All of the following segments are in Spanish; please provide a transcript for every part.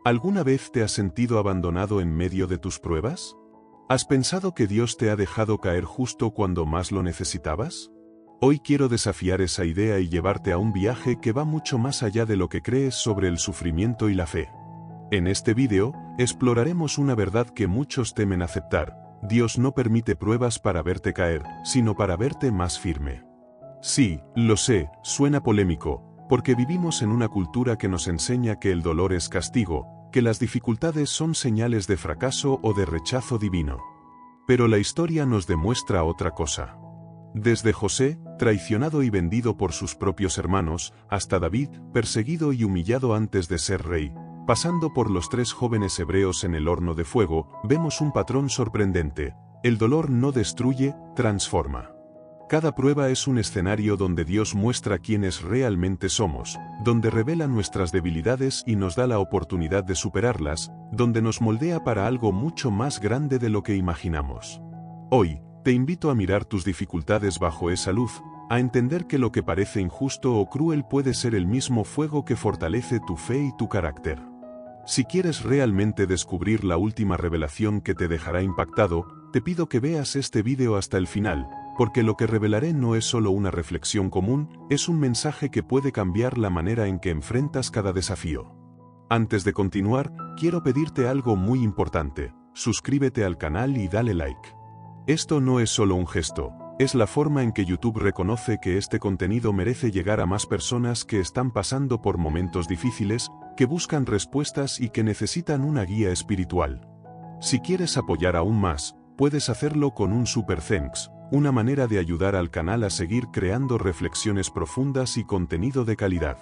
¿Alguna vez te has sentido abandonado en medio de tus pruebas? ¿Has pensado que Dios te ha dejado caer justo cuando más lo necesitabas? Hoy quiero desafiar esa idea y llevarte a un viaje que va mucho más allá de lo que crees sobre el sufrimiento y la fe. En este vídeo, exploraremos una verdad que muchos temen aceptar: Dios no permite pruebas para verte caer, sino para verte más firme. Sí, lo sé, suena polémico, porque vivimos en una cultura que nos enseña que el dolor es castigo, que las dificultades son señales de fracaso o de rechazo divino. Pero la historia nos demuestra otra cosa. Desde José, traicionado y vendido por sus propios hermanos, hasta David, perseguido y humillado antes de ser rey, pasando por los 3 jóvenes hebreos en el horno de fuego, vemos un patrón sorprendente: el dolor no destruye, transforma. Cada prueba es un escenario donde Dios muestra quiénes realmente somos, donde revela nuestras debilidades y nos da la oportunidad de superarlas, donde nos moldea para algo mucho más grande de lo que imaginamos. Hoy, te invito a mirar tus dificultades bajo esa luz, a entender que lo que parece injusto o cruel puede ser el mismo fuego que fortalece tu fe y tu carácter. Si quieres realmente descubrir la última revelación que te dejará impactado, te pido que veas este vídeo hasta el final, porque lo que revelaré no es solo una reflexión común, es un mensaje que puede cambiar la manera en que enfrentas cada desafío. Antes de continuar, quiero pedirte algo muy importante: suscríbete al canal y dale like. Esto no es solo un gesto, es la forma en que YouTube reconoce que este contenido merece llegar a más personas que están pasando por momentos difíciles, que buscan respuestas y que necesitan una guía espiritual. Si quieres apoyar aún más, puedes hacerlo con un Super Thanks, una manera de ayudar al canal a seguir creando reflexiones profundas y contenido de calidad.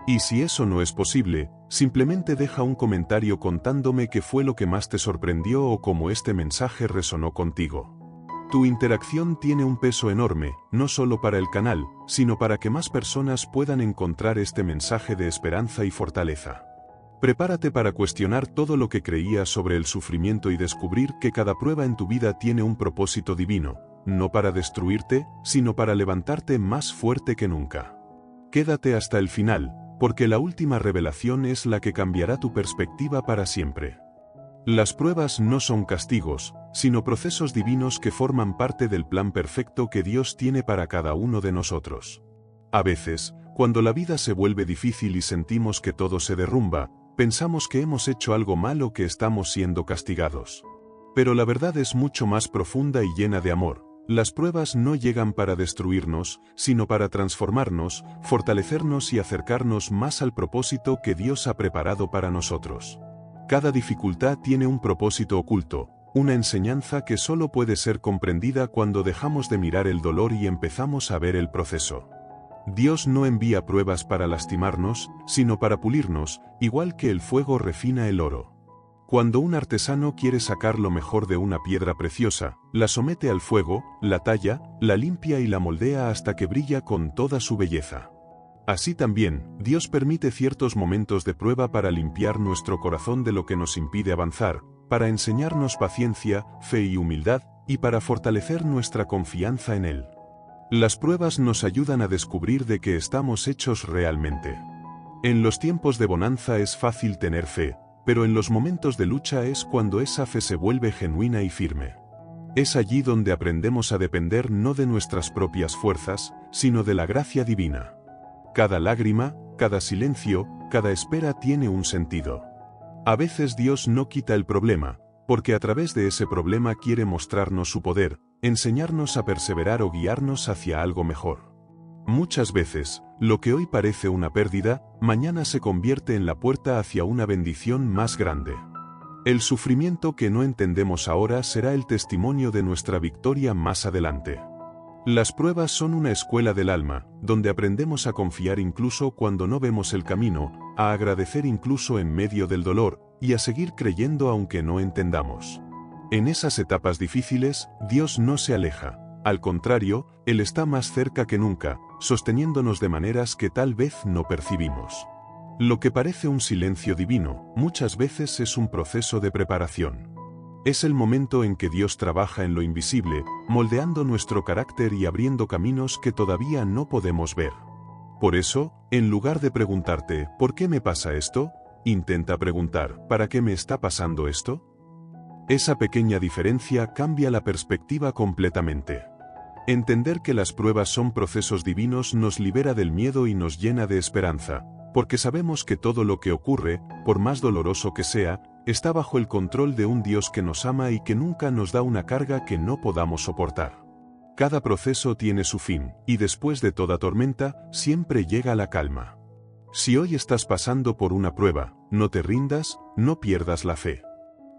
Y si eso no es posible, simplemente deja un comentario contándome qué fue lo que más te sorprendió o cómo este mensaje resonó contigo. Tu interacción tiene un peso enorme, no solo para el canal, sino para que más personas puedan encontrar este mensaje de esperanza y fortaleza. Prepárate para cuestionar todo lo que creías sobre el sufrimiento y descubrir que cada prueba en tu vida tiene un propósito divino, no para destruirte, sino para levantarte más fuerte que nunca. Quédate hasta el final, porque la última revelación es la que cambiará tu perspectiva para siempre. Las pruebas no son castigos, sino procesos divinos que forman parte del plan perfecto que Dios tiene para cada uno de nosotros. A veces, cuando la vida se vuelve difícil y sentimos que todo se derrumba, pensamos que hemos hecho algo mal o que estamos siendo castigados. Pero la verdad es mucho más profunda y llena de amor. Las pruebas no llegan para destruirnos, sino para transformarnos, fortalecernos y acercarnos más al propósito que Dios ha preparado para nosotros. Cada dificultad tiene un propósito oculto, una enseñanza que solo puede ser comprendida cuando dejamos de mirar el dolor y empezamos a ver el proceso. Dios no envía pruebas para lastimarnos, sino para pulirnos, igual que el fuego refina el oro. Cuando un artesano quiere sacar lo mejor de una piedra preciosa, la somete al fuego, la talla, la limpia y la moldea hasta que brilla con toda su belleza. Así también, Dios permite ciertos momentos de prueba para limpiar nuestro corazón de lo que nos impide avanzar, para enseñarnos paciencia, fe y humildad, y para fortalecer nuestra confianza en Él. Las pruebas nos ayudan a descubrir de qué estamos hechos realmente. En los tiempos de bonanza es fácil tener fe, pero en los momentos de lucha es cuando esa fe se vuelve genuina y firme. Es allí donde aprendemos a depender no de nuestras propias fuerzas, sino de la gracia divina. Cada lágrima, cada silencio, cada espera tiene un sentido. A veces Dios no quita el problema, porque a través de ese problema quiere mostrarnos su poder, enseñarnos a perseverar o guiarnos hacia algo mejor. Muchas veces, lo que hoy parece una pérdida, mañana se convierte en la puerta hacia una bendición más grande. El sufrimiento que no entendemos ahora será el testimonio de nuestra victoria más adelante. Las pruebas son una escuela del alma, donde aprendemos a confiar incluso cuando no vemos el camino, a agradecer incluso en medio del dolor, y a seguir creyendo aunque no entendamos. En esas etapas difíciles, Dios no se aleja. Al contrario, Él está más cerca que nunca, sosteniéndonos de maneras que tal vez no percibimos. Lo que parece un silencio divino, muchas veces es un proceso de preparación. Es el momento en que Dios trabaja en lo invisible, moldeando nuestro carácter y abriendo caminos que todavía no podemos ver. Por eso, en lugar de preguntarte, ¿por qué me pasa esto?, Intenta preguntar, ¿para qué me está pasando esto? Esa pequeña diferencia cambia la perspectiva completamente. Entender que las pruebas son procesos divinos nos libera del miedo y nos llena de esperanza, porque sabemos que todo lo que ocurre, por más doloroso que sea, está bajo el control de un Dios que nos ama y que nunca nos da una carga que no podamos soportar. Cada proceso tiene su fin, y después de toda tormenta, siempre llega la calma. Si hoy estás pasando por una prueba, no te rindas, no pierdas la fe.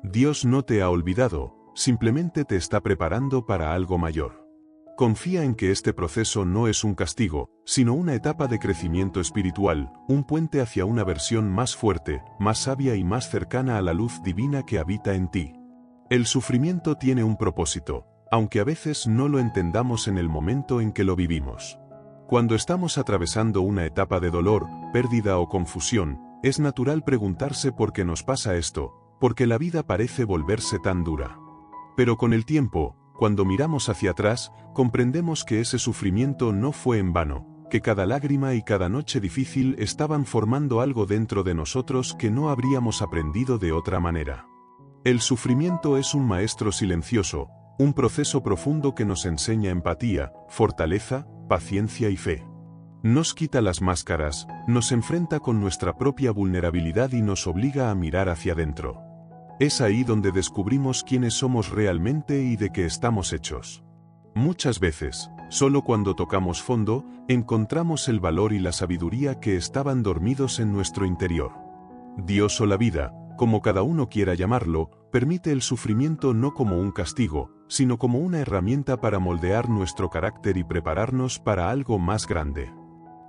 Dios no te ha olvidado, simplemente te está preparando para algo mayor. Confía en que este proceso no es un castigo, sino una etapa de crecimiento espiritual, un puente hacia una versión más fuerte, más sabia y más cercana a la luz divina que habita en ti. El sufrimiento tiene un propósito, aunque a veces no lo entendamos en el momento en que lo vivimos. Cuando estamos atravesando una etapa de dolor, pérdida o confusión, es natural preguntarse por qué nos pasa esto, porque la vida parece volverse tan dura. Pero con el tiempo, cuando miramos hacia atrás, comprendemos que ese sufrimiento no fue en vano, que cada lágrima y cada noche difícil estaban formando algo dentro de nosotros que no habríamos aprendido de otra manera. El sufrimiento es un maestro silencioso, un proceso profundo que nos enseña empatía, fortaleza, paciencia y fe. Nos quita las máscaras, nos enfrenta con nuestra propia vulnerabilidad y nos obliga a mirar hacia adentro. Es ahí donde descubrimos quiénes somos realmente y de qué estamos hechos. Muchas veces, solo cuando tocamos fondo, encontramos el valor y la sabiduría que estaban dormidos en nuestro interior. Dios o la vida, como cada uno quiera llamarlo, permite el sufrimiento no como un castigo, sino como una herramienta para moldear nuestro carácter y prepararnos para algo más grande.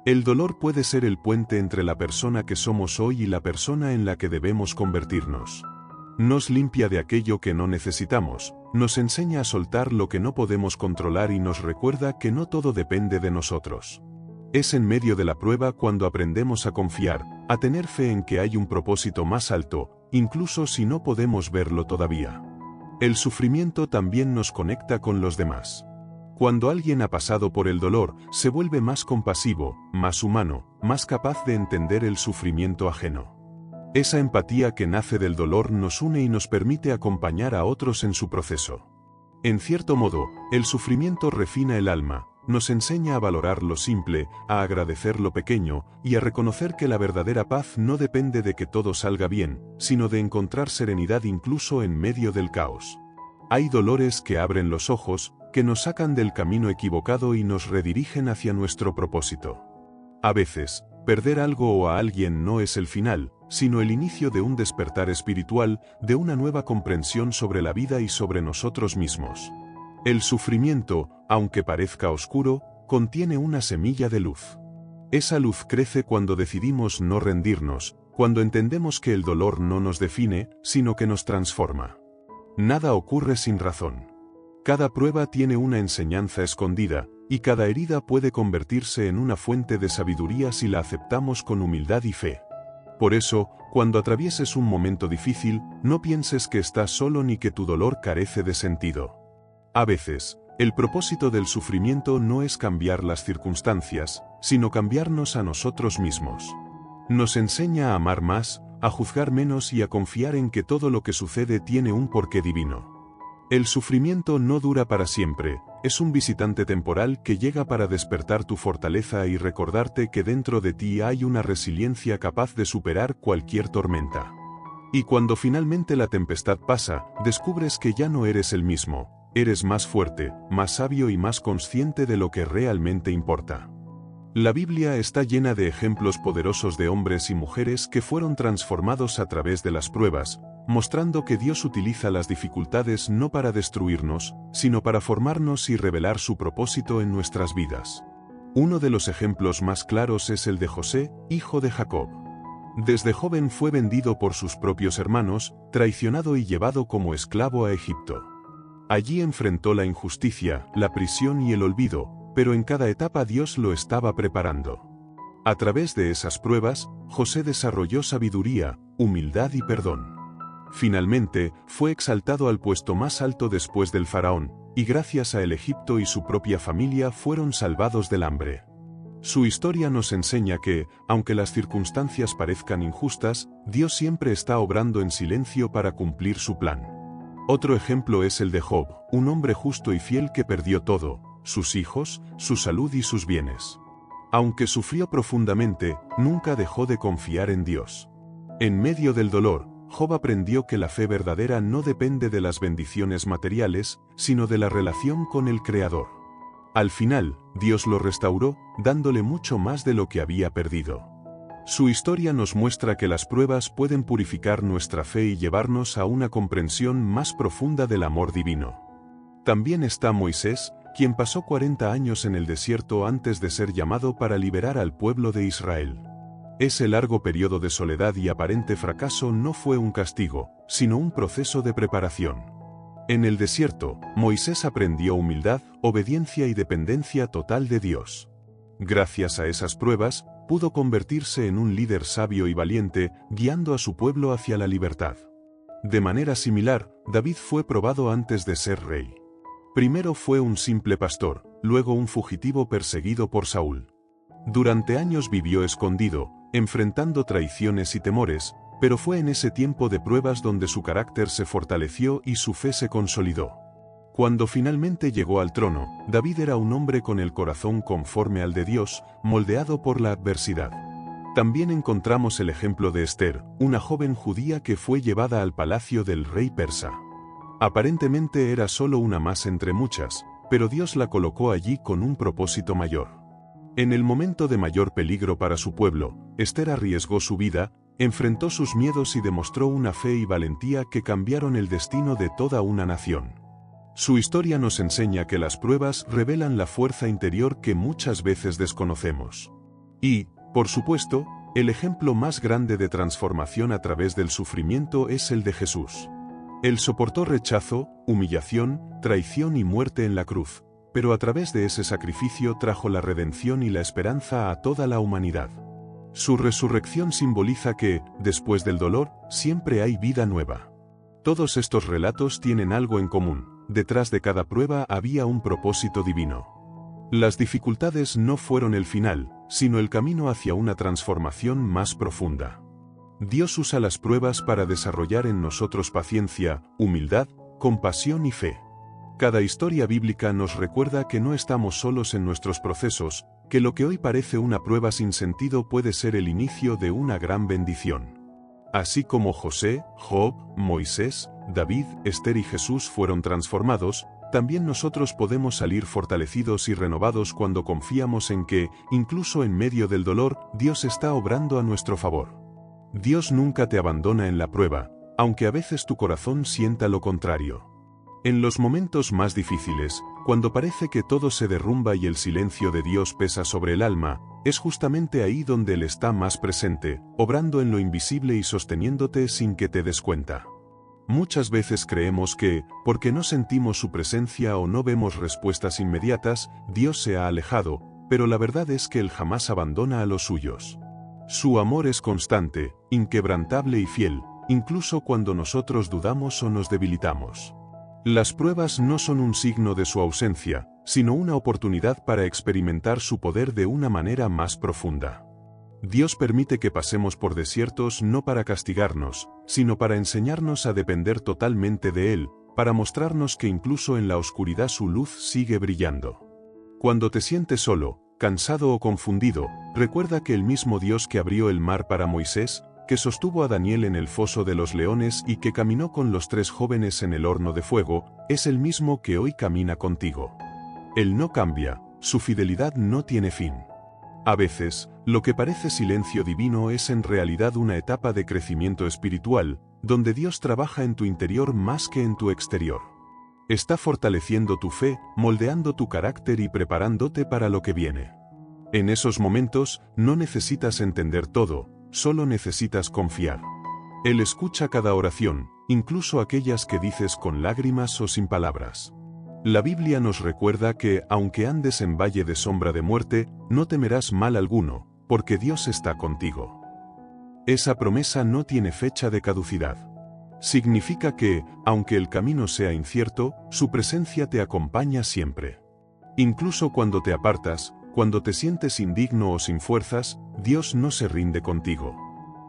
El dolor puede ser el puente entre la persona que somos hoy y la persona en la que debemos convertirnos. Nos limpia de aquello que no necesitamos, nos enseña a soltar lo que no podemos controlar y nos recuerda que no todo depende de nosotros. Es en medio de la prueba cuando aprendemos a confiar, a tener fe en que hay un propósito más alto, incluso si no podemos verlo todavía. El sufrimiento también nos conecta con los demás. Cuando alguien ha pasado por el dolor, se vuelve más compasivo, más humano, más capaz de entender el sufrimiento ajeno. Esa empatía que nace del dolor nos une y nos permite acompañar a otros en su proceso. En cierto modo, el sufrimiento refina el alma, nos enseña a valorar lo simple, a agradecer lo pequeño, y a reconocer que la verdadera paz no depende de que todo salga bien, sino de encontrar serenidad incluso en medio del caos. Hay dolores que abren los ojos, que nos sacan del camino equivocado y nos redirigen hacia nuestro propósito. A veces, perder algo o a alguien no es el final, sino el inicio de un despertar espiritual, de una nueva comprensión sobre la vida y sobre nosotros mismos. El sufrimiento, aunque parezca oscuro, contiene una semilla de luz. Esa luz crece cuando decidimos no rendirnos, cuando entendemos que el dolor no nos define, sino que nos transforma. Nada ocurre sin razón. Cada prueba tiene una enseñanza escondida, y cada herida puede convertirse en una fuente de sabiduría si la aceptamos con humildad y fe. Por eso, cuando atravieses un momento difícil, no pienses que estás solo ni que tu dolor carece de sentido. A veces, el propósito del sufrimiento no es cambiar las circunstancias, sino cambiarnos a nosotros mismos. Nos enseña a amar más, a juzgar menos y a confiar en que todo lo que sucede tiene un porqué divino. El sufrimiento no dura para siempre, es un visitante temporal que llega para despertar tu fortaleza y recordarte que dentro de ti hay una resiliencia capaz de superar cualquier tormenta. Y cuando finalmente la tempestad pasa, descubres que ya no eres el mismo, eres más fuerte, más sabio y más consciente de lo que realmente importa. La Biblia está llena de ejemplos poderosos de hombres y mujeres que fueron transformados a través de las pruebas, mostrando que Dios utiliza las dificultades no para destruirnos, sino para formarnos y revelar su propósito en nuestras vidas. Uno de los ejemplos más claros es el de José, hijo de Jacob. Desde joven fue vendido por sus propios hermanos, traicionado y llevado como esclavo a Egipto. Allí enfrentó la injusticia, la prisión y el olvido, pero en cada etapa Dios lo estaba preparando. A través de esas pruebas, José desarrolló sabiduría, humildad y perdón. Finalmente, fue exaltado al puesto más alto después del faraón, y gracias a el Egipto y su propia familia fueron salvados del hambre. Su historia nos enseña que, aunque las circunstancias parezcan injustas, Dios siempre está obrando en silencio para cumplir su plan. Otro ejemplo es el de Job, un hombre justo y fiel que perdió todo, sus hijos, su salud y sus bienes. Aunque sufrió profundamente, nunca dejó de confiar en Dios. En medio del dolor, Job aprendió que la fe verdadera no depende de las bendiciones materiales, sino de la relación con el Creador. Al final, Dios lo restauró, dándole mucho más de lo que había perdido. Su historia nos muestra que las pruebas pueden purificar nuestra fe y llevarnos a una comprensión más profunda del amor divino. También está Moisés, quien pasó 40 años en el desierto antes de ser llamado para liberar al pueblo de Israel. Ese largo periodo de soledad y aparente fracaso no fue un castigo, sino un proceso de preparación. En el desierto, Moisés aprendió humildad, obediencia y dependencia total de Dios. Gracias a esas pruebas, pudo convertirse en un líder sabio y valiente, guiando a su pueblo hacia la libertad. De manera similar, David fue probado antes de ser rey. Primero fue un simple pastor, luego un fugitivo perseguido por Saúl. Durante años vivió escondido, enfrentando traiciones y temores, pero fue en ese tiempo de pruebas donde su carácter se fortaleció y su fe se consolidó. Cuando finalmente llegó al trono, David era un hombre con el corazón conforme al de Dios, moldeado por la adversidad. También encontramos el ejemplo de Esther, una joven judía que fue llevada al palacio del rey persa. Aparentemente era solo una más entre muchas, pero Dios la colocó allí con un propósito mayor. En el momento de mayor peligro para su pueblo, Esther arriesgó su vida, enfrentó sus miedos y demostró una fe y valentía que cambiaron el destino de toda una nación. Su historia nos enseña que las pruebas revelan la fuerza interior que muchas veces desconocemos. Y, por supuesto, el ejemplo más grande de transformación a través del sufrimiento es el de Jesús. Él soportó rechazo, humillación, traición y muerte en la cruz, pero a través de ese sacrificio trajo la redención y la esperanza a toda la humanidad. Su resurrección simboliza que, después del dolor, siempre hay vida nueva. Todos estos relatos tienen algo en común. Detrás de cada prueba había un propósito divino. Las dificultades no fueron el final, sino el camino hacia una transformación más profunda. Dios usa las pruebas para desarrollar en nosotros paciencia, humildad, compasión y fe. Cada historia bíblica nos recuerda que no estamos solos en nuestros procesos, que lo que hoy parece una prueba sin sentido puede ser el inicio de una gran bendición. Así como José, Job, Moisés, David, Esther y Jesús fueron transformados, también nosotros podemos salir fortalecidos y renovados cuando confiamos en que, incluso en medio del dolor, Dios está obrando a nuestro favor. Dios nunca te abandona en la prueba, aunque a veces tu corazón sienta lo contrario. En los momentos más difíciles, cuando parece que todo se derrumba y el silencio de Dios pesa sobre el alma, es justamente ahí donde Él está más presente, obrando en lo invisible y sosteniéndote sin que te des cuenta. Muchas veces creemos que, porque no sentimos su presencia o no vemos respuestas inmediatas, Dios se ha alejado, pero la verdad es que Él jamás abandona a los suyos. Su amor es constante, inquebrantable y fiel, incluso cuando nosotros dudamos o nos debilitamos. Las pruebas no son un signo de su ausencia, sino una oportunidad para experimentar su poder de una manera más profunda. Dios permite que pasemos por desiertos no para castigarnos, sino para enseñarnos a depender totalmente de Él, para mostrarnos que incluso en la oscuridad su luz sigue brillando. Cuando te sientes solo, cansado o confundido, recuerda que el mismo Dios que abrió el mar para Moisés, que sostuvo a Daniel en el foso de los leones y que caminó con los 3 jóvenes en el horno de fuego, es el mismo que hoy camina contigo. Él no cambia, su fidelidad no tiene fin. A veces, lo que parece silencio divino es en realidad una etapa de crecimiento espiritual, donde Dios trabaja en tu interior más que en tu exterior. Está fortaleciendo tu fe, moldeando tu carácter y preparándote para lo que viene. En esos momentos, no necesitas entender todo, solo necesitas confiar. Él escucha cada oración, incluso aquellas que dices con lágrimas o sin palabras. La Biblia nos recuerda que, aunque andes en valle de sombra de muerte, no temerás mal alguno, porque Dios está contigo. Esa promesa no tiene fecha de caducidad. Significa que, aunque el camino sea incierto, su presencia te acompaña siempre. Incluso cuando te apartas, Cuando te sientes indigno o sin fuerzas, Dios no se rinde contigo.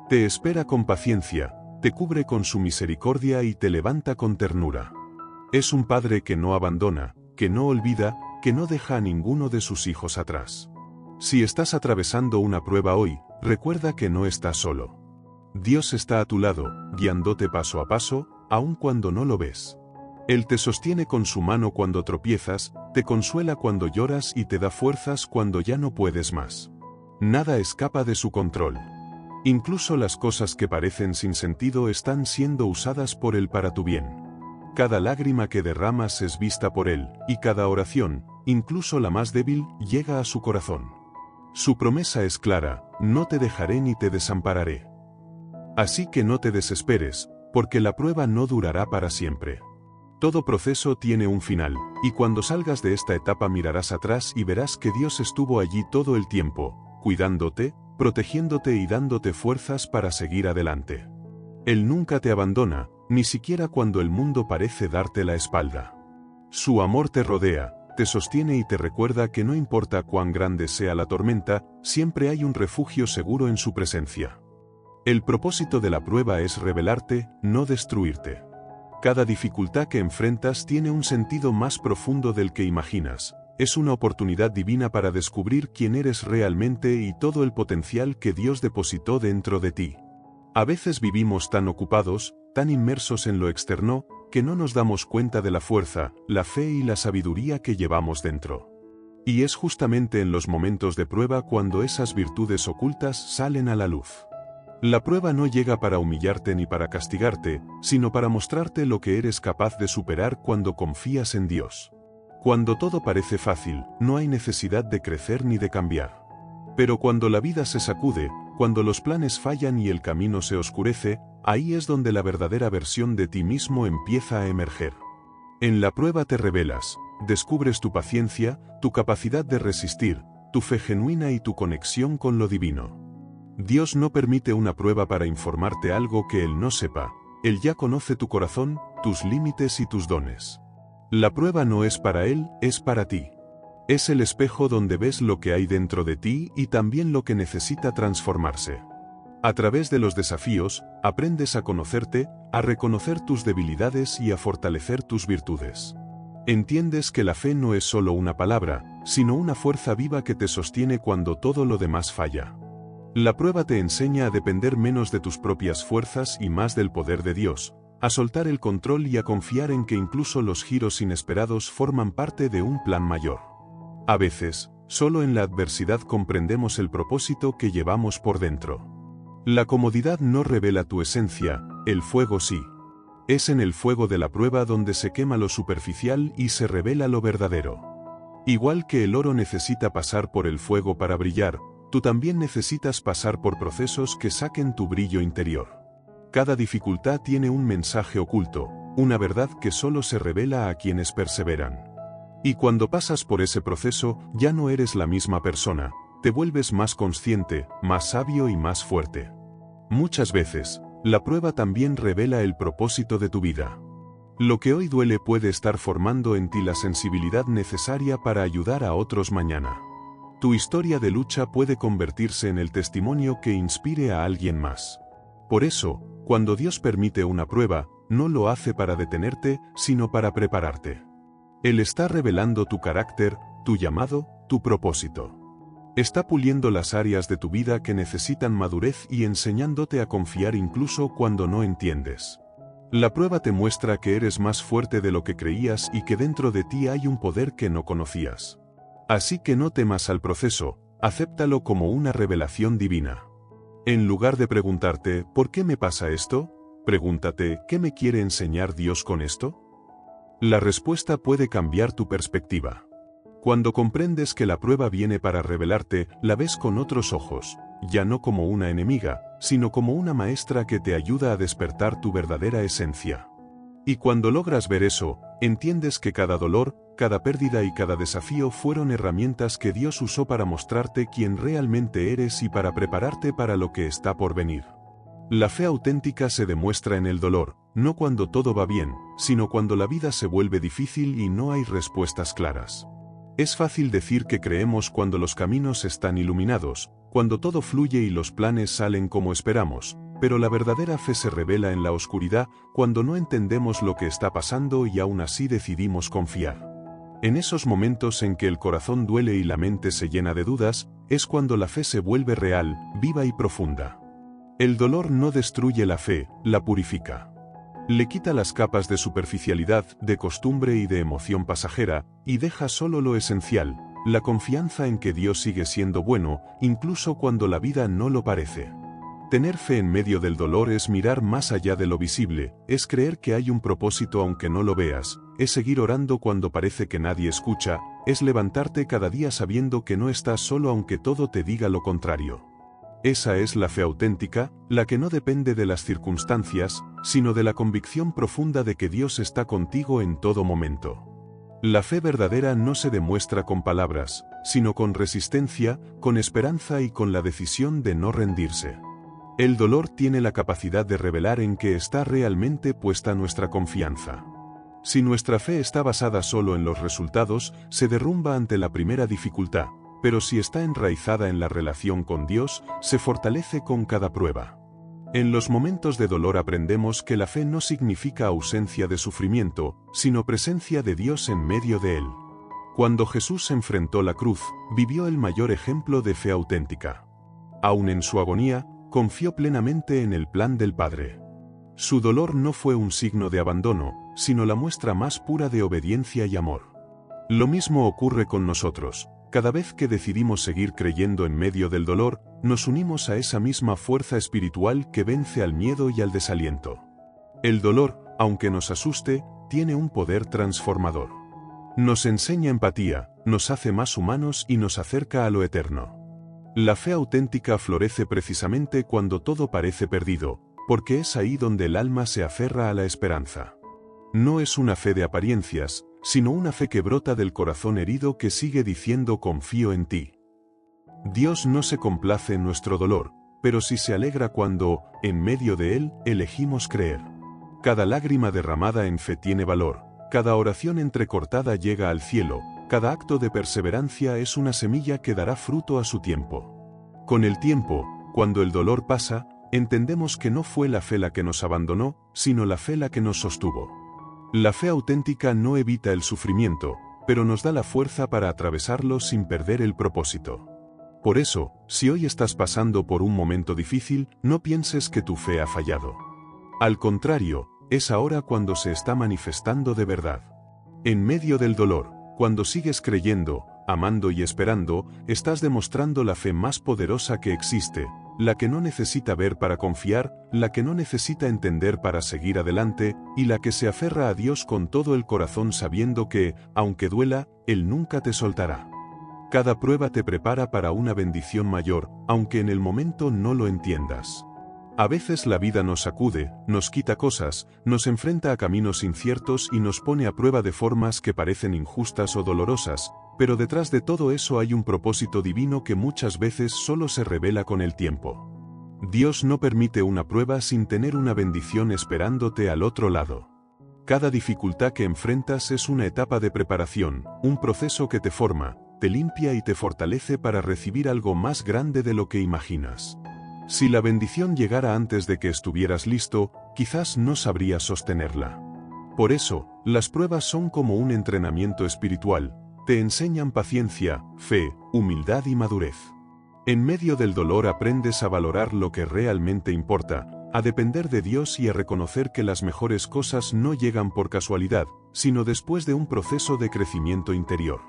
Te espera con paciencia, te cubre con su misericordia y te levanta con ternura. Es un padre que no abandona, que no olvida, que no deja a ninguno de sus hijos atrás. Si estás atravesando una prueba hoy, recuerda que no estás solo. Dios está a tu lado, guiándote paso a paso, aun cuando no lo ves. Él te sostiene con su mano cuando tropiezas, te consuela cuando lloras y te da fuerzas cuando ya no puedes más. Nada escapa de su control. Incluso las cosas que parecen sin sentido están siendo usadas por Él para tu bien. Cada lágrima que derramas es vista por Él, y cada oración, incluso la más débil, llega a su corazón. Su promesa es clara: no te dejaré ni te desampararé. Así que no te desesperes, porque la prueba no durará para siempre. Todo proceso tiene un final, y cuando salgas de esta etapa mirarás atrás y verás que Dios estuvo allí todo el tiempo, cuidándote, protegiéndote y dándote fuerzas para seguir adelante. Él nunca te abandona, ni siquiera cuando el mundo parece darte la espalda. Su amor te rodea, te sostiene y te recuerda que no importa cuán grande sea la tormenta, siempre hay un refugio seguro en su presencia. El propósito de la prueba es revelarte, no destruirte. Cada dificultad que enfrentas tiene un sentido más profundo del que imaginas. Es una oportunidad divina para descubrir quién eres realmente y todo el potencial que Dios depositó dentro de ti. A veces vivimos tan ocupados, tan inmersos en lo externo, que no nos damos cuenta de la fuerza, la fe y la sabiduría que llevamos dentro. Y es justamente en los momentos de prueba cuando esas virtudes ocultas salen a la luz. La prueba no llega para humillarte ni para castigarte, sino para mostrarte lo que eres capaz de superar cuando confías en Dios. Cuando todo parece fácil, no hay necesidad de crecer ni de cambiar. Pero cuando la vida se sacude, cuando los planes fallan y el camino se oscurece, ahí es donde la verdadera versión de ti mismo empieza a emerger. En la prueba te revelas, descubres tu paciencia, tu capacidad de resistir, tu fe genuina y tu conexión con lo divino. Dios no permite una prueba para informarte algo que Él no sepa. Él ya conoce tu corazón, tus límites y tus dones. La prueba no es para Él, es para ti. Es el espejo donde ves lo que hay dentro de ti y también lo que necesita transformarse. A través de los desafíos, aprendes a conocerte, a reconocer tus debilidades y a fortalecer tus virtudes. Entiendes que la fe no es solo una palabra, sino una fuerza viva que te sostiene cuando todo lo demás falla. La prueba te enseña a depender menos de tus propias fuerzas y más del poder de Dios, a soltar el control y a confiar en que incluso los giros inesperados forman parte de un plan mayor. A veces, solo en la adversidad comprendemos el propósito que llevamos por dentro. La comodidad no revela tu esencia, el fuego sí. Es en el fuego de la prueba donde se quema lo superficial y se revela lo verdadero. Igual que el oro necesita pasar por el fuego para brillar, tú también necesitas pasar por procesos que saquen tu brillo interior. Cada dificultad tiene un mensaje oculto, una verdad que solo se revela a quienes perseveran. Y cuando pasas por ese proceso, ya no eres la misma persona, te vuelves más consciente, más sabio y más fuerte. Muchas veces, la prueba también revela el propósito de tu vida. Lo que hoy duele puede estar formando en ti la sensibilidad necesaria para ayudar a otros mañana. Tu historia de lucha puede convertirse en el testimonio que inspire a alguien más. Por eso, cuando Dios permite una prueba, no lo hace para detenerte, sino para prepararte. Él está revelando tu carácter, tu llamado, tu propósito. Está puliendo las áreas de tu vida que necesitan madurez y enseñándote a confiar incluso cuando no entiendes. La prueba te muestra que eres más fuerte de lo que creías y que dentro de ti hay un poder que no conocías. Así que no temas al proceso, acéptalo como una revelación divina. En lugar de preguntarte, ¿por qué me pasa esto?, pregúntate, ¿qué me quiere enseñar Dios con esto? La respuesta puede cambiar tu perspectiva. Cuando comprendes que la prueba viene para revelarte, la ves con otros ojos, ya no como una enemiga, sino como una maestra que te ayuda a despertar tu verdadera esencia. Y cuando logras ver eso, entiendes que cada dolor, cada pérdida y cada desafío fueron herramientas que Dios usó para mostrarte quién realmente eres y para prepararte para lo que está por venir. La fe auténtica se demuestra en el dolor, no cuando todo va bien, sino cuando la vida se vuelve difícil y no hay respuestas claras. Es fácil decir que creemos cuando los caminos están iluminados, cuando todo fluye y los planes salen como esperamos, pero la verdadera fe se revela en la oscuridad cuando no entendemos lo que está pasando y aún así decidimos confiar. En esos momentos en que el corazón duele y la mente se llena de dudas, es cuando la fe se vuelve real, viva y profunda. El dolor no destruye la fe, la purifica. Le quita las capas de superficialidad, de costumbre y de emoción pasajera, y deja solo lo esencial, la confianza en que Dios sigue siendo bueno, incluso cuando la vida no lo parece. Tener fe en medio del dolor es mirar más allá de lo visible, es creer que hay un propósito aunque no lo veas, es seguir orando cuando parece que nadie escucha, es levantarte cada día sabiendo que no estás solo aunque todo te diga lo contrario. Esa es la fe auténtica, la que no depende de las circunstancias, sino de la convicción profunda de que Dios está contigo en todo momento. La fe verdadera no se demuestra con palabras, sino con resistencia, con esperanza y con la decisión de no rendirse. El dolor tiene la capacidad de revelar en qué está realmente puesta nuestra confianza. Si nuestra fe está basada solo en los resultados, se derrumba ante la primera dificultad, pero si está enraizada en la relación con Dios, se fortalece con cada prueba. En los momentos de dolor aprendemos que la fe no significa ausencia de sufrimiento, sino presencia de Dios en medio de él. Cuando Jesús enfrentó la cruz, vivió el mayor ejemplo de fe auténtica. Aún en su agonía, confió plenamente en el plan del Padre. Su dolor no fue un signo de abandono, sino la muestra más pura de obediencia y amor. Lo mismo ocurre con nosotros. Cada vez que decidimos seguir creyendo en medio del dolor, nos unimos a esa misma fuerza espiritual que vence al miedo y al desaliento. El dolor, aunque nos asuste, tiene un poder transformador. Nos enseña empatía, nos hace más humanos y nos acerca a lo eterno. La fe auténtica florece precisamente cuando todo parece perdido, porque es ahí donde el alma se aferra a la esperanza. No es una fe de apariencias, sino una fe que brota del corazón herido que sigue diciendo confío en ti. Dios no se complace en nuestro dolor, pero sí se alegra cuando, en medio de él, elegimos creer. Cada lágrima derramada en fe tiene valor, cada oración entrecortada llega al cielo, cada acto de perseverancia es una semilla que dará fruto a su tiempo. Con el tiempo, cuando el dolor pasa, entendemos que no fue la fe la que nos abandonó, sino la fe la que nos sostuvo. La fe auténtica no evita el sufrimiento, pero nos da la fuerza para atravesarlo sin perder el propósito. Por eso, si hoy estás pasando por un momento difícil, no pienses que tu fe ha fallado. Al contrario, es ahora cuando se está manifestando de verdad. En medio del dolor, cuando sigues creyendo, amando y esperando, estás demostrando la fe más poderosa que existe, la que no necesita ver para confiar, la que no necesita entender para seguir adelante, y la que se aferra a Dios con todo el corazón sabiendo que, aunque duela, Él nunca te soltará. Cada prueba te prepara para una bendición mayor, aunque en el momento no lo entiendas. A veces la vida nos sacude, nos quita cosas, nos enfrenta a caminos inciertos y nos pone a prueba de formas que parecen injustas o dolorosas, pero detrás de todo eso hay un propósito divino que muchas veces solo se revela con el tiempo. Dios no permite una prueba sin tener una bendición esperándote al otro lado. Cada dificultad que enfrentas es una etapa de preparación, un proceso que te forma, te limpia y te fortalece para recibir algo más grande de lo que imaginas. Si la bendición llegara antes de que estuvieras listo, quizás no sabrías sostenerla. Por eso, las pruebas son como un entrenamiento espiritual, te enseñan paciencia, fe, humildad y madurez. En medio del dolor aprendes a valorar lo que realmente importa, a depender de Dios y a reconocer que las mejores cosas no llegan por casualidad, sino después de un proceso de crecimiento interior.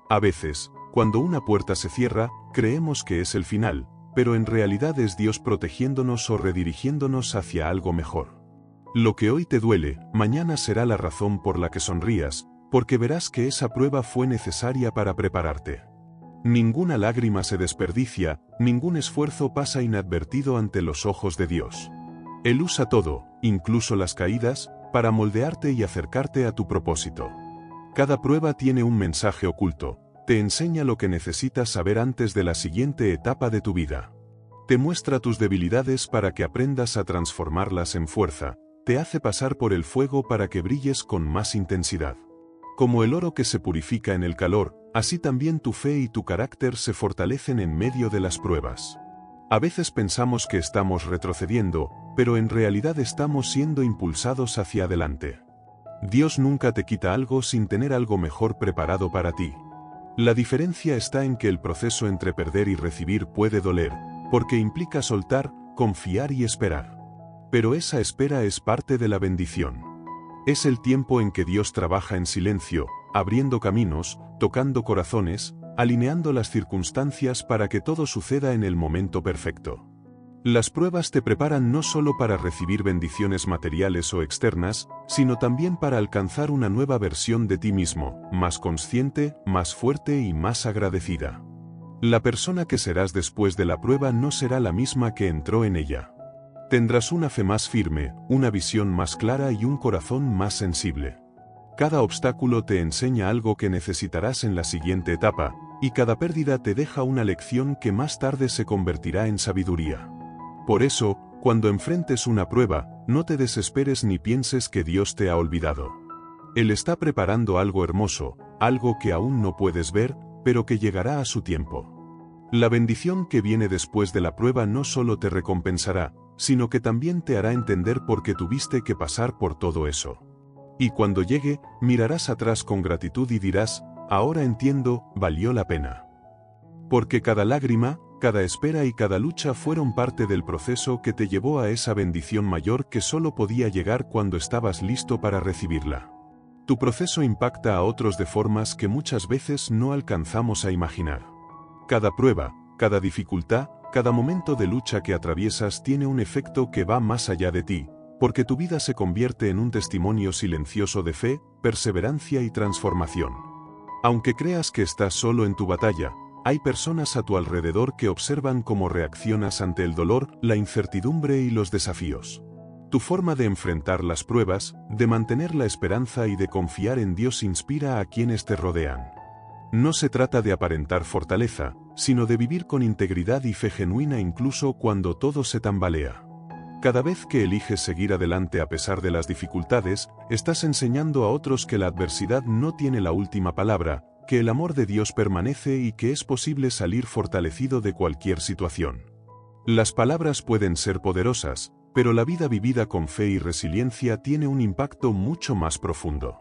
A veces, cuando una puerta se cierra, creemos que es el final, pero en realidad es Dios protegiéndonos o redirigiéndonos hacia algo mejor. Lo que hoy te duele, mañana será la razón por la que sonrías, porque verás que esa prueba fue necesaria para prepararte. Ninguna lágrima se desperdicia, ningún esfuerzo pasa inadvertido ante los ojos de Dios. Él usa todo, incluso las caídas, para moldearte y acercarte a tu propósito. Cada prueba tiene un mensaje oculto, te enseña lo que necesitas saber antes de la siguiente etapa de tu vida. Te muestra tus debilidades para que aprendas a transformarlas en fuerza, te hace pasar por el fuego para que brilles con más intensidad. Como el oro que se purifica en el calor, así también tu fe y tu carácter se fortalecen en medio de las pruebas. A veces pensamos que estamos retrocediendo, pero en realidad estamos siendo impulsados hacia adelante. Dios nunca te quita algo sin tener algo mejor preparado para ti. La diferencia está en que el proceso entre perder y recibir puede doler, porque implica soltar, confiar y esperar. Pero esa espera es parte de la bendición. Es el tiempo en que Dios trabaja en silencio, abriendo caminos, tocando corazones, alineando las circunstancias para que todo suceda en el momento perfecto. Las pruebas te preparan no solo para recibir bendiciones materiales o externas, sino también para alcanzar una nueva versión de ti mismo, más consciente, más fuerte y más agradecida. La persona que serás después de la prueba no será la misma que entró en ella. Tendrás una fe más firme, una visión más clara y un corazón más sensible. Cada obstáculo te enseña algo que necesitarás en la siguiente etapa, y cada pérdida te deja una lección que más tarde se convertirá en sabiduría. Por eso, cuando enfrentes una prueba, no te desesperes ni pienses que Dios te ha olvidado. Él está preparando algo hermoso, algo que aún no puedes ver, pero que llegará a su tiempo. La bendición que viene después de la prueba no solo te recompensará, sino que también te hará entender por qué tuviste que pasar por todo eso. Y cuando llegue, mirarás atrás con gratitud y dirás, ahora entiendo, valió la pena. Porque cada lágrima, cada espera y cada lucha fueron parte del proceso que te llevó a esa bendición mayor que solo podía llegar cuando estabas listo para recibirla. Tu proceso impacta a otros de formas que muchas veces no alcanzamos a imaginar. Cada prueba, cada dificultad, cada momento de lucha que atraviesas tiene un efecto que va más allá de ti, porque tu vida se convierte en un testimonio silencioso de fe, perseverancia y transformación. Aunque creas que estás solo en tu batalla, hay personas a tu alrededor que observan cómo reaccionas ante el dolor, la incertidumbre y los desafíos. Tu forma de enfrentar las pruebas, de mantener la esperanza y de confiar en Dios inspira a quienes te rodean. No se trata de aparentar fortaleza, sino de vivir con integridad y fe genuina incluso cuando todo se tambalea. Cada vez que eliges seguir adelante a pesar de las dificultades, estás enseñando a otros que la adversidad no tiene la última palabra, que el amor de Dios permanece y que es posible salir fortalecido de cualquier situación. Las palabras pueden ser poderosas, pero la vida vivida con fe y resiliencia tiene un impacto mucho más profundo.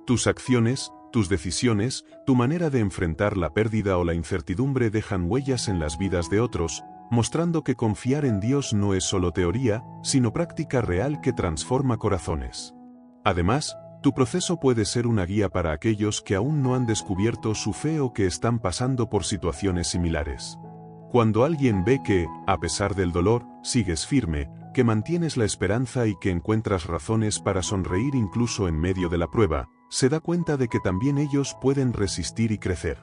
Tus acciones, tus decisiones, tu manera de enfrentar la pérdida o la incertidumbre dejan huellas en las vidas de otros, mostrando que confiar en Dios no es solo teoría, sino práctica real que transforma corazones. Además, tu proceso puede ser una guía para aquellos que aún no han descubierto su fe o que están pasando por situaciones similares. Cuando alguien ve que, a pesar del dolor, sigues firme, que mantienes la esperanza y que encuentras razones para sonreír incluso en medio de la prueba, se da cuenta de que también ellos pueden resistir y crecer.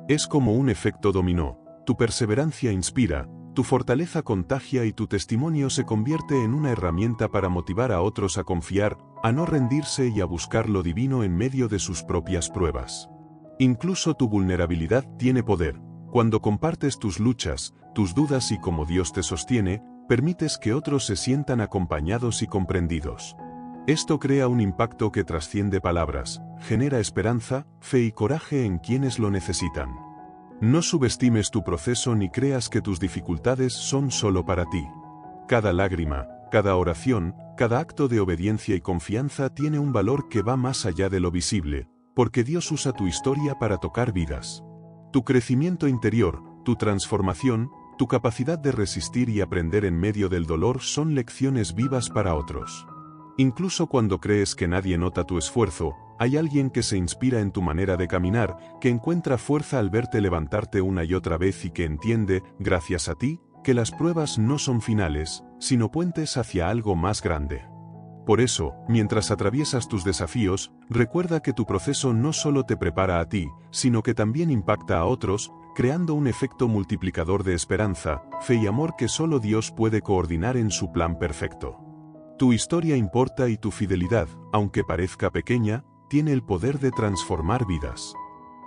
Es como un efecto dominó, tu perseverancia inspira, tu fortaleza contagia y tu testimonio se convierte en una herramienta para motivar a otros a confiar, a no rendirse y a buscar lo divino en medio de sus propias pruebas. Incluso tu vulnerabilidad tiene poder. Cuando compartes tus luchas, tus dudas y cómo Dios te sostiene, permites que otros se sientan acompañados y comprendidos. Esto crea un impacto que trasciende palabras, genera esperanza, fe y coraje en quienes lo necesitan. No subestimes tu proceso ni creas que tus dificultades son solo para ti. Cada lágrima, cada oración, cada acto de obediencia y confianza tiene un valor que va más allá de lo visible, porque Dios usa tu historia para tocar vidas. Tu crecimiento interior, tu transformación, tu capacidad de resistir y aprender en medio del dolor son lecciones vivas para otros. Incluso cuando crees que nadie nota tu esfuerzo, hay alguien que se inspira en tu manera de caminar, que encuentra fuerza al verte levantarte una y otra vez y que entiende, gracias a ti, que las pruebas no son finales, sino puentes hacia algo más grande. Por eso, mientras atraviesas tus desafíos, recuerda que tu proceso no solo te prepara a ti, sino que también impacta a otros, creando un efecto multiplicador de esperanza, fe y amor que solo Dios puede coordinar en su plan perfecto. Tu historia importa y tu fidelidad, aunque parezca pequeña, tiene el poder de transformar vidas.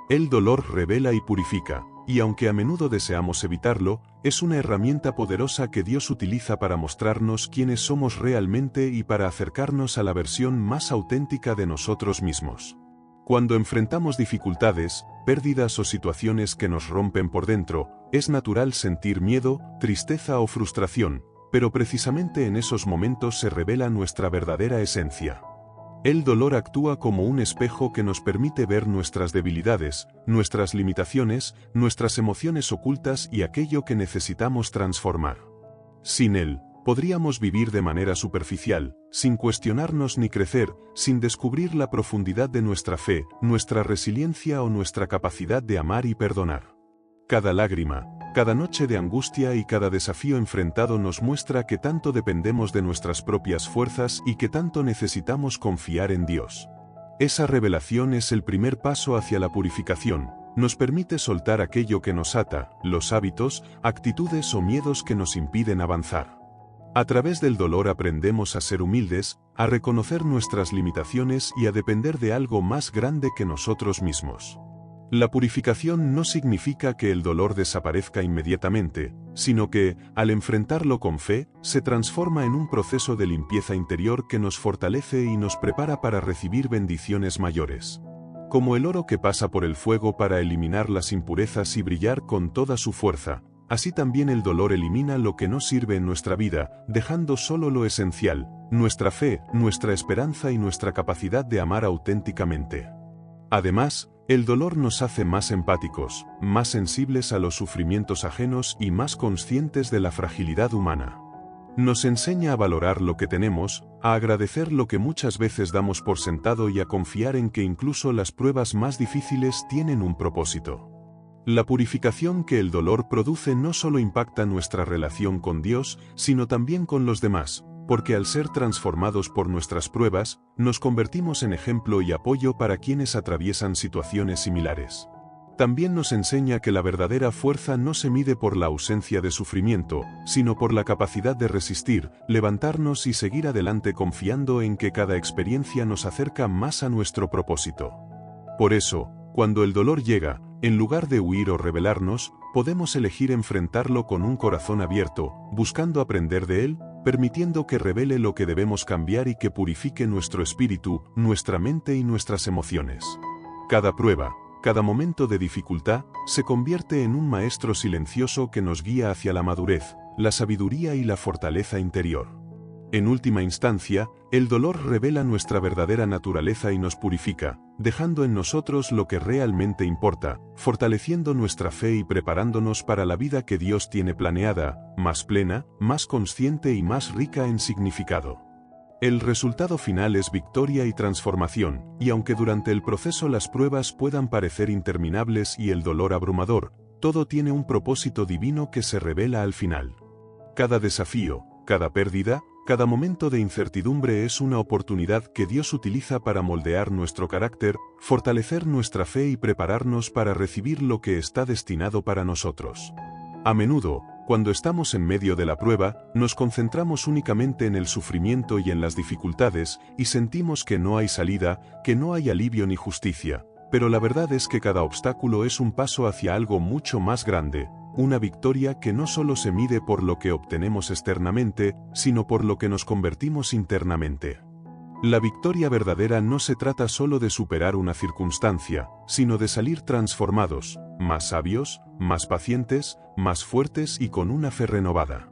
El dolor revela y purifica, y aunque a menudo deseamos evitarlo, es una herramienta poderosa que Dios utiliza para mostrarnos quiénes somos realmente y para acercarnos a la versión más auténtica de nosotros mismos. Cuando enfrentamos dificultades, pérdidas o situaciones que nos rompen por dentro, es natural sentir miedo, tristeza o frustración, pero precisamente en esos momentos se revela nuestra verdadera esencia. El dolor actúa como un espejo que nos permite ver nuestras debilidades, nuestras limitaciones, nuestras emociones ocultas y aquello que necesitamos transformar. Sin él, podríamos vivir de manera superficial, sin cuestionarnos ni crecer, sin descubrir la profundidad de nuestra fe, nuestra resiliencia o nuestra capacidad de amar y perdonar. Cada lágrima, cada noche de angustia y cada desafío enfrentado nos muestra que tanto dependemos de nuestras propias fuerzas y que tanto necesitamos confiar en Dios. Esa revelación es el primer paso hacia la purificación, nos permite soltar aquello que nos ata, los hábitos, actitudes o miedos que nos impiden avanzar. A través del dolor aprendemos a ser humildes, a reconocer nuestras limitaciones y a depender de algo más grande que nosotros mismos. La purificación no significa que el dolor desaparezca inmediatamente, sino que, al enfrentarlo con fe, se transforma en un proceso de limpieza interior que nos fortalece y nos prepara para recibir bendiciones mayores. Como el oro que pasa por el fuego para eliminar las impurezas y brillar con toda su fuerza, así también el dolor elimina lo que no sirve en nuestra vida, dejando solo lo esencial, nuestra fe, nuestra esperanza y nuestra capacidad de amar auténticamente. Además, el dolor nos hace más empáticos, más sensibles a los sufrimientos ajenos y más conscientes de la fragilidad humana. Nos enseña a valorar lo que tenemos, a agradecer lo que muchas veces damos por sentado y a confiar en que incluso las pruebas más difíciles tienen un propósito. La purificación que el dolor produce no solo impacta nuestra relación con Dios, sino también con los demás, porque al ser transformados por nuestras pruebas, nos convertimos en ejemplo y apoyo para quienes atraviesan situaciones similares. También nos enseña que la verdadera fuerza no se mide por la ausencia de sufrimiento, sino por la capacidad de resistir, levantarnos y seguir adelante confiando en que cada experiencia nos acerca más a nuestro propósito. Por eso, cuando el dolor llega, en lugar de huir o rebelarnos, podemos elegir enfrentarlo con un corazón abierto, buscando aprender de él, permitiendo que revele lo que debemos cambiar y que purifique nuestro espíritu, nuestra mente y nuestras emociones. Cada prueba, cada momento de dificultad, se convierte en un maestro silencioso que nos guía hacia la madurez, la sabiduría y la fortaleza interior. En última instancia, el dolor revela nuestra verdadera naturaleza y nos purifica, dejando en nosotros lo que realmente importa, fortaleciendo nuestra fe y preparándonos para la vida que Dios tiene planeada, más plena, más consciente y más rica en significado. El resultado final es victoria y transformación, y aunque durante el proceso las pruebas puedan parecer interminables y el dolor abrumador, todo tiene un propósito divino que se revela al final. Cada desafío, cada pérdida, cada momento de incertidumbre es una oportunidad que Dios utiliza para moldear nuestro carácter, fortalecer nuestra fe y prepararnos para recibir lo que está destinado para nosotros. A menudo, cuando estamos en medio de la prueba, nos concentramos únicamente en el sufrimiento y en las dificultades, y sentimos que no hay salida, que no hay alivio ni justicia, pero la verdad es que cada obstáculo es un paso hacia algo mucho más grande, una victoria que no solo se mide por lo que obtenemos externamente, sino por lo que nos convertimos internamente. La victoria verdadera no se trata solo de superar una circunstancia, sino de salir transformados, más sabios, más pacientes, más fuertes y con una fe renovada.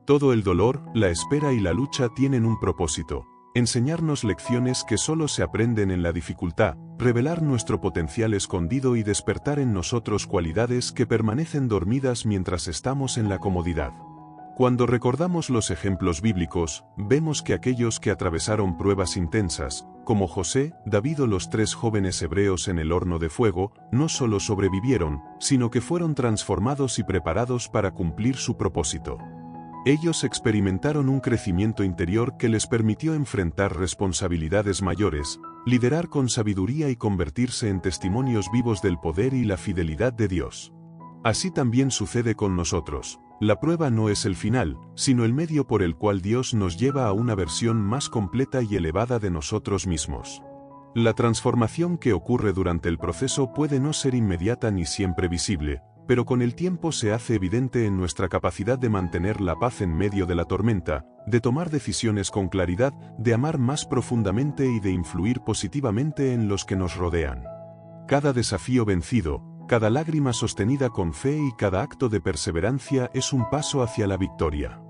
Todo el dolor, la espera y la lucha tienen un propósito: enseñarnos lecciones que solo se aprenden en la dificultad, revelar nuestro potencial escondido y despertar en nosotros cualidades que permanecen dormidas mientras estamos en la comodidad. Cuando recordamos los ejemplos bíblicos, vemos que aquellos que atravesaron pruebas intensas, como José, David o los 3 jóvenes hebreos en el horno de fuego, no solo sobrevivieron, sino que fueron transformados y preparados para cumplir su propósito. Ellos experimentaron un crecimiento interior que les permitió enfrentar responsabilidades mayores, liderar con sabiduría y convertirse en testimonios vivos del poder y la fidelidad de Dios. Así también sucede con nosotros. La prueba no es el final, sino el medio por el cual Dios nos lleva a una versión más completa y elevada de nosotros mismos. La transformación que ocurre durante el proceso puede no ser inmediata ni siempre visible, pero con el tiempo se hace evidente en nuestra capacidad de mantener la paz en medio de la tormenta, de tomar decisiones con claridad, de amar más profundamente y de influir positivamente en los que nos rodean. Cada desafío vencido, cada lágrima sostenida con fe y cada acto de perseverancia es un paso hacia la victoria.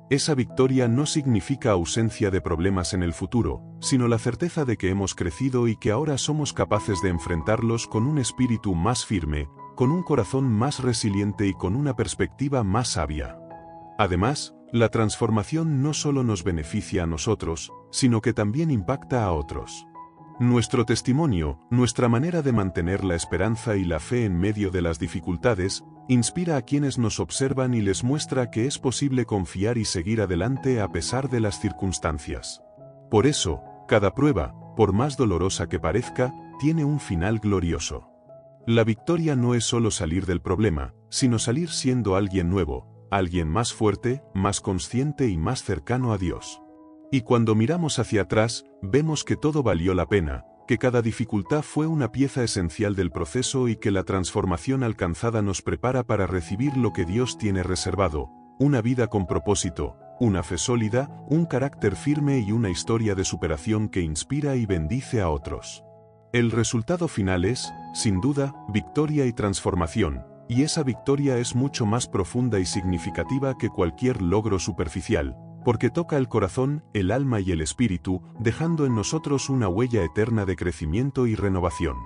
Esa victoria no significa ausencia de problemas en el futuro, sino la certeza de que hemos crecido y que ahora somos capaces de enfrentarlos con un espíritu más firme, con un corazón más resiliente y con una perspectiva más sabia. Además, la transformación no solo nos beneficia a nosotros, sino que también impacta a otros. Nuestro testimonio, nuestra manera de mantener la esperanza y la fe en medio de las dificultades, inspira a quienes nos observan y les muestra que es posible confiar y seguir adelante a pesar de las circunstancias. Por eso, cada prueba, por más dolorosa que parezca, tiene un final glorioso. La victoria no es solo salir del problema, sino salir siendo alguien nuevo, alguien más fuerte, más consciente y más cercano a Dios. Y cuando miramos hacia atrás, vemos que todo valió la pena, que cada dificultad fue una pieza esencial del proceso y que la transformación alcanzada nos prepara para recibir lo que Dios tiene reservado, una vida con propósito, una fe sólida, un carácter firme y una historia de superación que inspira y bendice a otros. El resultado final es, sin duda, victoria y transformación, y esa victoria es mucho más profunda y significativa que cualquier logro superficial, porque toca el corazón, el alma y el espíritu, dejando en nosotros una huella eterna de crecimiento y renovación.